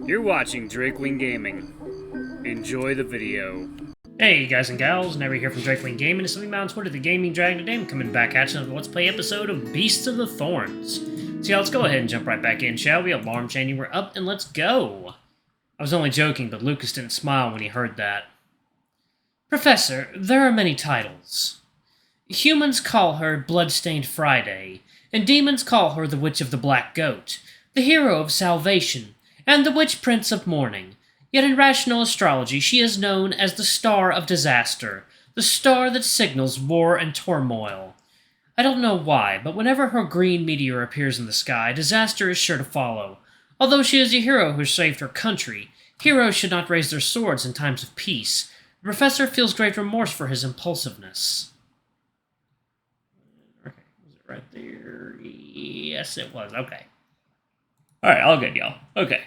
You're watching Drakewing Gaming. Enjoy the video. Hey guys and gals, Never here from Drakewing Gaming, and something mounts Twitter, the Gaming Dragon today. I'm coming back at you with a Let's Play episode of Beasts of the Thorns. So yeah, let's go ahead and jump right back in, shall we? Alarm chaining, we're up and let's go! I was only joking, but Lucas didn't smile when he heard that. Professor, there are many titles. Humans call her Bloodstained Friday, and demons call her the Witch of the Black Goat, the Hero of Salvation, and the Witch Prince of Mourning. Yet in rational astrology, she is known as the Star of Disaster, the star that signals war and turmoil. I don't know why, but whenever her green meteor appears in the sky, disaster is sure to follow. Although she is a hero who saved her country, heroes should not raise their swords in times of peace. The professor feels great remorse for his impulsiveness. Okay, was it right there? Yes, it was. Okay. Alright, all good, y'all. Okay.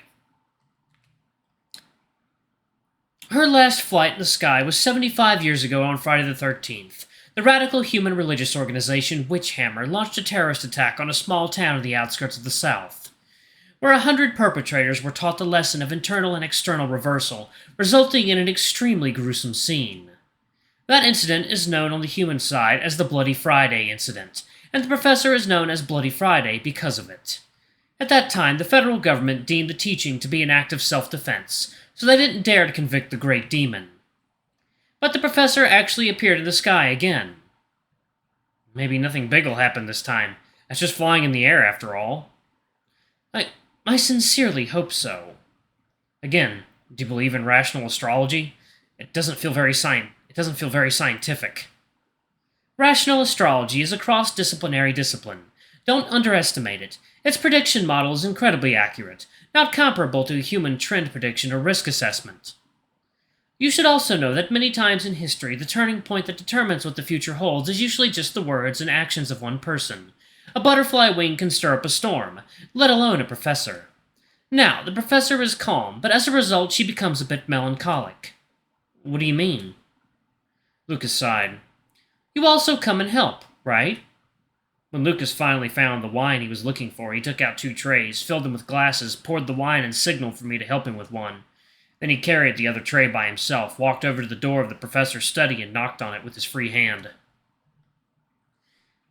Her last flight in the sky was 75 years ago on Friday the 13th. The radical human religious organization Witchhammer launched a terrorist attack on a small town in the outskirts of the South, where 100 perpetrators were taught the lesson of internal and external reversal, resulting in an extremely gruesome scene. That incident is known on the human side as the Bloody Friday incident, and the professor is known as Bloody Friday because of it. At that time, the federal government deemed the teaching to be an act of self-defense, so they didn't dare to convict the great demon. But the professor actually appeared in the sky again. Maybe nothing big will happen this time. That's just flying in the air, after all. I sincerely hope so. Again, do you believe in rational astrology? It doesn't feel very scientific. Rational astrology is a cross-disciplinary discipline. Don't underestimate it. Its prediction model is incredibly accurate, not comparable to a human trend prediction or risk assessment. You should also know that many times in history, the turning point that determines what the future holds is usually just the words and actions of one person. A butterfly wing can stir up a storm, let alone a professor. Now, the professor is calm, but as a result, she becomes a bit melancholic. What do you mean? Lucas sighed. You also come and help, right? When Lucas finally found the wine he was looking for, he took out 2 trays, filled them with glasses, poured the wine, and signaled for me to help him with one. Then he carried the other tray by himself, walked over to the door of the professor's study, and knocked on it with his free hand.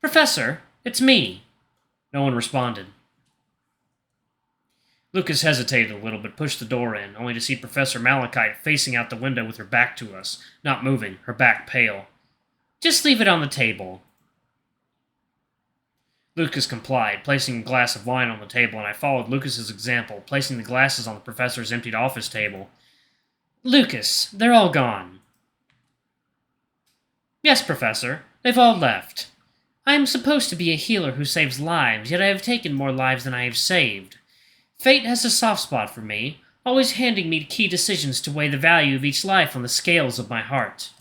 Professor, it's me. No one responded. Lucas hesitated a little, but pushed the door in, only to see Professor Malachite facing out the window with her back to us, not moving, her back pale. Just leave it on the table. Lucas complied, placing a glass of wine on the table, and I followed Lucas's example, placing the glasses on the professor's emptied office table. Lucas, they're all gone. Yes, Professor, they've all left. I am supposed to be a healer who saves lives, yet I have taken more lives than I have saved. Fate has a soft spot for me, always handing me key decisions to weigh the value of each life on the scales of my heart.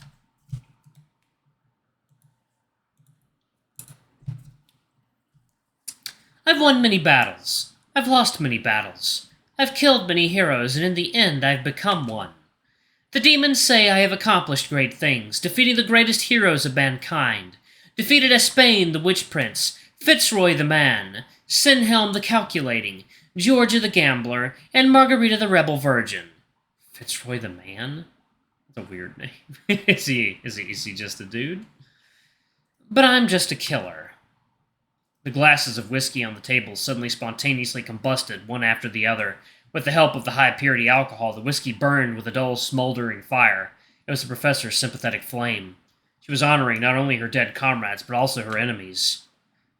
I've won many battles. I've lost many battles. I've killed many heroes, and in the end I've become one. The demons say I have accomplished great things, defeating the greatest heroes of mankind. Defeated Espagne the Witch Prince, Fitzroy the Man, Sinhelm the Calculating, Georgia the Gambler, and Margarita the Rebel Virgin. Fitzroy the Man? That's a weird name. Is he just a dude? But I'm just a killer. The glasses of whiskey on the table suddenly spontaneously combusted, one after the other. With the help of the high-purity alcohol, the whiskey burned with a dull, smoldering fire. It was the professor's sympathetic flame. She was honoring not only her dead comrades, but also her enemies.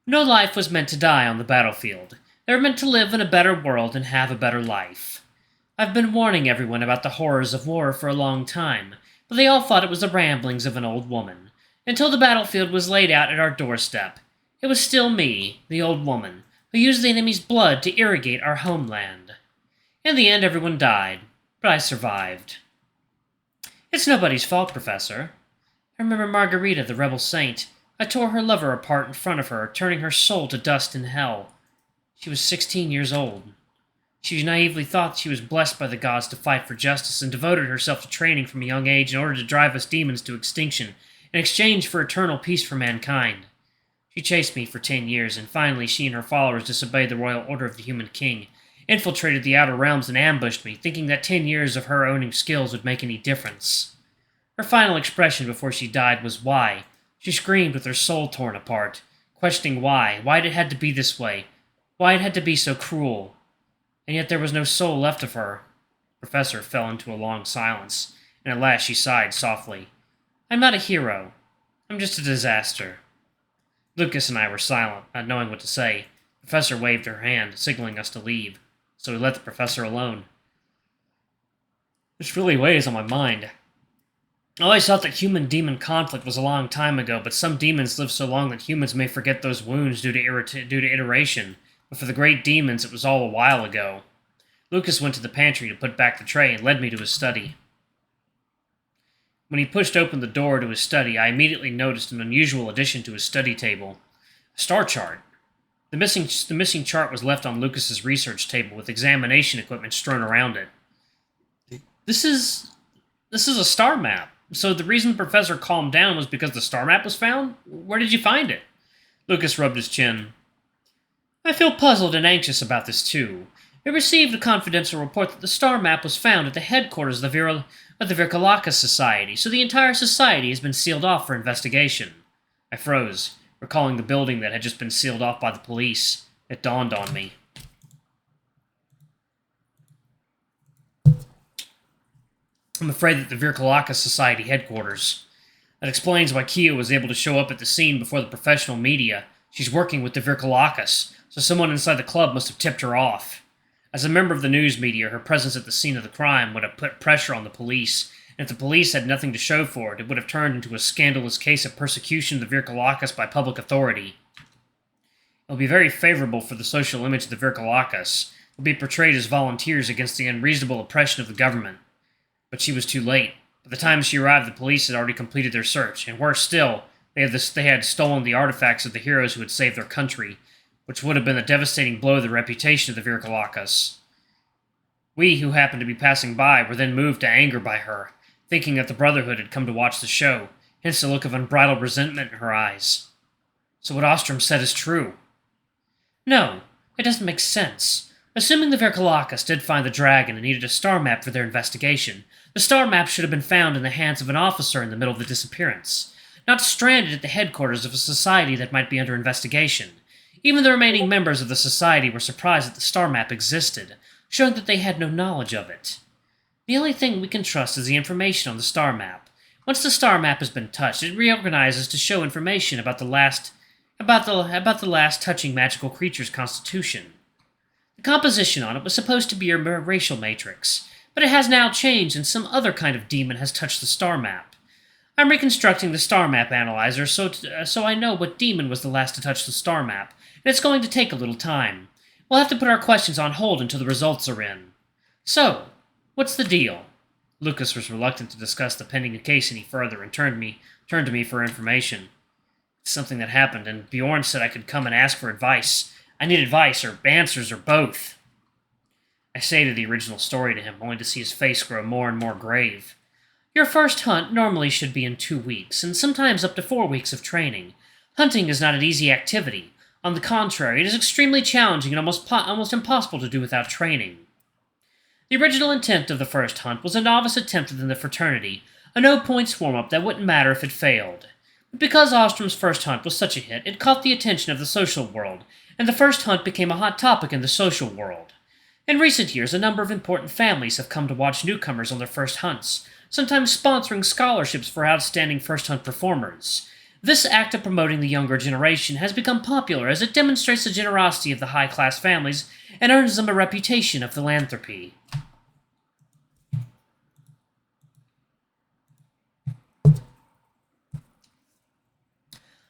No life was meant to die on the battlefield. They were meant to live in a better world and have a better life. I've been warning everyone about the horrors of war for a long time, but they all thought it was the ramblings of an old woman, until the battlefield was laid out at our doorstep. It was still me, the old woman, who used the enemy's blood to irrigate our homeland. In the end, everyone died, but I survived. It's nobody's fault, Professor. I remember Margarita, the rebel saint. I tore her lover apart in front of her, turning her soul to dust in hell. She was 16 years old. She naively thought she was blessed by the gods to fight for justice and devoted herself to training from a young age in order to drive us demons to extinction in exchange for eternal peace for mankind. She chased me for 10 years, and finally she and her followers disobeyed the royal order of the human king, infiltrated the Outer Realms and ambushed me, thinking that 10 years of her owning skills would make any difference. Her final expression before she died was why. She screamed with her soul torn apart, questioning why it had to be this way, why it had to be so cruel. And yet there was no soul left of her. The professor fell into a long silence, and at last she sighed softly. I'm not a hero. I'm just a disaster. Lucas and I were silent, not knowing what to say. The professor waved her hand, signaling us to leave, so we let the professor alone. This really weighs on my mind. I always thought that human-demon conflict was a long time ago, but some demons live so long that humans may forget those wounds due to iteration. But for the great demons, it was all a while ago. Lucas went to the pantry to put back the tray and led me to his study. When he pushed open the door to his study, I immediately noticed an unusual addition to his study table. A star chart. The missing chart was left on Lucas's research table with examination equipment strewn around it. This is a star map. So the reason the professor calmed down was because the star map was found? Where did you find it? Lucas rubbed his chin. I feel puzzled and anxious about this too. We received a confidential report that the star map was found at the headquarters of the Virkalaka Society, so the entire society has been sealed off for investigation. I froze, recalling the building that had just been sealed off by the police. It dawned on me. I'm afraid that the Virkalaka Society headquarters. That explains why Kia was able to show up at the scene before the professional media. She's working with the Virkalakas, so someone inside the club must have tipped her off. As a member of the news media, her presence at the scene of the crime would have put pressure on the police, and if the police had nothing to show for it, it would have turned into a scandalous case of persecution of the Virkalakas by public authority. It will be very favorable for the social image of the Virkalakas. They'll be portrayed as volunteers against the unreasonable oppression of the government. But she was too late. By the time she arrived, the police had already completed their search, and worse still, they had stolen the artifacts of the heroes who had saved their country, which would have been a devastating blow to the reputation of the Virkalakas. We, who happened to be passing by, were then moved to anger by her, thinking that the Brotherhood had come to watch the show, hence the look of unbridled resentment in her eyes. So what Ostrom said is true. No, it doesn't make sense. Assuming the Virkalakas did find the dragon and needed a star map for their investigation, the star map should have been found in the hands of an officer in the middle of the disappearance, not stranded at the headquarters of a society that might be under investigation. Even the remaining members of the society were surprised that the star map existed, showing that they had no knowledge of it. The only thing we can trust is the information on the star map. Once the star map has been touched, it reorganizes to show information about the last touching magical creature's constitution. The composition on it was supposed to be a racial matrix, but it has now changed and some other kind of demon has touched the star map. I'm reconstructing the star map analyzer so I know what demon was the last to touch the star map, and it's going to take a little time. We'll have to put our questions on hold until the results are in. So, what's the deal? Lucas was reluctant to discuss the pending case any further and turned to me for information. It's something that happened, and Bjorn said I could come and ask for advice. I need advice, or answers, or both. I stated the original story to him, only to see his face grow more and more grave. Your first hunt normally should be in 2 weeks, and sometimes up to 4 weeks of training. Hunting is not an easy activity. On the contrary, it is extremely challenging and almost impossible to do without training. The original intent of the first hunt was a novice attempt within the fraternity, a no-points warm-up that wouldn't matter if it failed. But because Ostrom's first hunt was such a hit, it caught the attention of the social world, and the first hunt became a hot topic in the social world. In recent years, a number of important families have come to watch newcomers on their first hunts, sometimes sponsoring scholarships for outstanding first hunt performers. This act of promoting the younger generation has become popular as it demonstrates the generosity of the high-class families and earns them a reputation of philanthropy.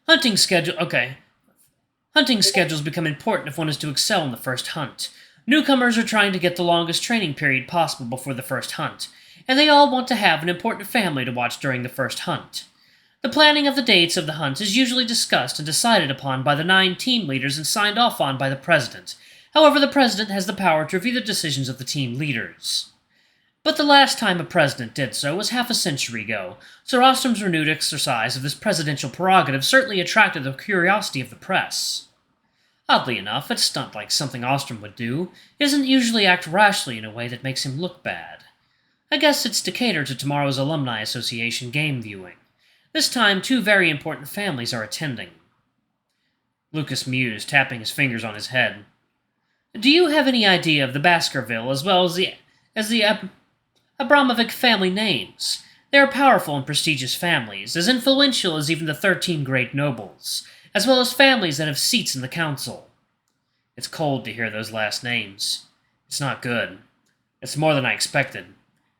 Hunting schedules become important if one is to excel in the first hunt. Newcomers are trying to get the longest training period possible before the first hunt, and they all want to have an important family to watch during the first hunt. The planning of the dates of the hunt is usually discussed and decided upon by the 9 team leaders and signed off on by the president. However, the president has the power to review the decisions of the team leaders. But the last time a president did so was half a century ago, so Ostrom's renewed exercise of this presidential prerogative certainly attracted the curiosity of the press. Oddly enough, a stunt like something Ostrom would do doesn't usually act rashly in a way that makes him look bad. I guess it's to cater to tomorrow's Alumni Association game viewing. This time, two very important families are attending. Lucas mused, tapping his fingers on his head. Do you have any idea of the Baskerville as well as the Abramovic family names? They are powerful and prestigious families, as influential as even the 13 great nobles, as well as families that have seats in the council. It's cold to hear those last names. It's not good. It's more than I expected.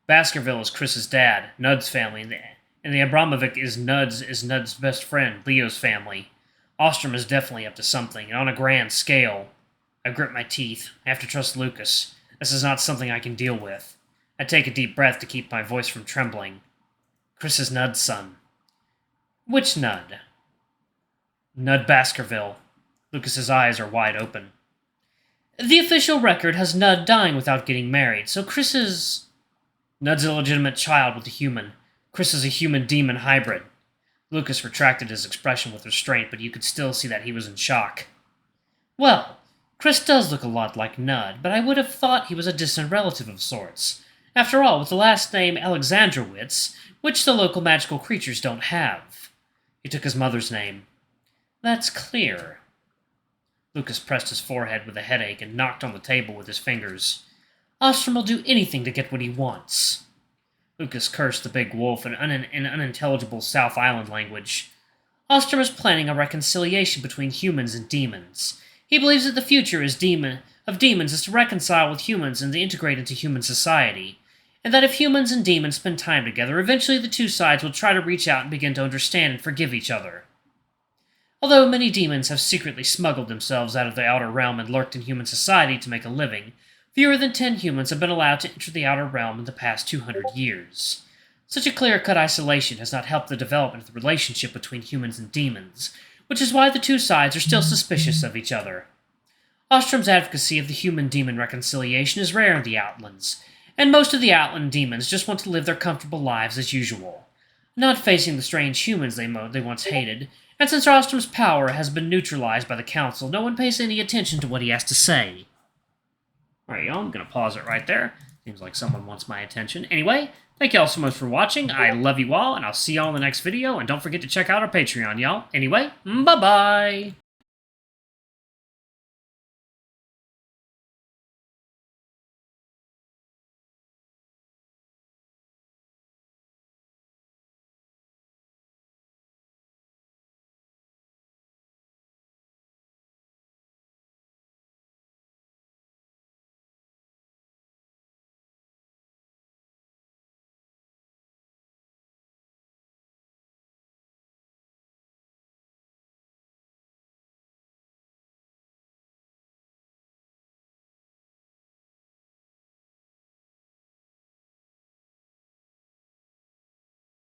Baskerville is Chris's dad, Nud's family, and the Abramovic is Nud's best friend, Leo's family. Ostrom is definitely up to something, and on a grand scale. I grit my teeth. I have to trust Lucas. This is not something I can deal with. I take a deep breath to keep my voice from trembling. Chris is Nud's son. Which Nud? Nud Baskerville. Lucas's eyes are wide open. The official record has Nud dying without getting married, so Chris is... Nud's a legitimate child with a human. Chris is a human-demon hybrid. Lucas retracted his expression with restraint, but you could still see that he was in shock. Well, Chris does look a lot like Nud, but I would have thought he was a distant relative of sorts. After all, with the last name Alexandrowitz, which the local magical creatures don't have. He took his mother's name. That's clear. Lucas pressed his forehead with a headache and knocked on the table with his fingers. Ostrom will do anything to get what he wants. Lucas cursed the big wolf in unintelligible South Island language. Ostrom is planning a reconciliation between humans and demons. He believes that the future of demons is to reconcile with humans and to integrate into human society, and that if humans and demons spend time together, eventually the two sides will try to reach out and begin to understand and forgive each other. Although many demons have secretly smuggled themselves out of the outer realm and lurked in human society to make a living, fewer than 10 humans have been allowed to enter the outer realm in the past 200 years. Such a clear-cut isolation has not helped the development of the relationship between humans and demons, which is why the two sides are still suspicious of each other. Ostrom's advocacy of the human-demon reconciliation is rare in the Outlands, and most of the Outland demons just want to live their comfortable lives as usual, not facing the strange humans they once hated, and since Ostrom's power has been neutralized by the Council, no one pays any attention to what he has to say. Alright, y'all, I'm going to pause it right there. Seems like someone wants my attention. Anyway, thank y'all so much for watching. I love you all, and I'll see y'all in the next video. And don't forget to check out our Patreon, y'all. Anyway, bye-bye!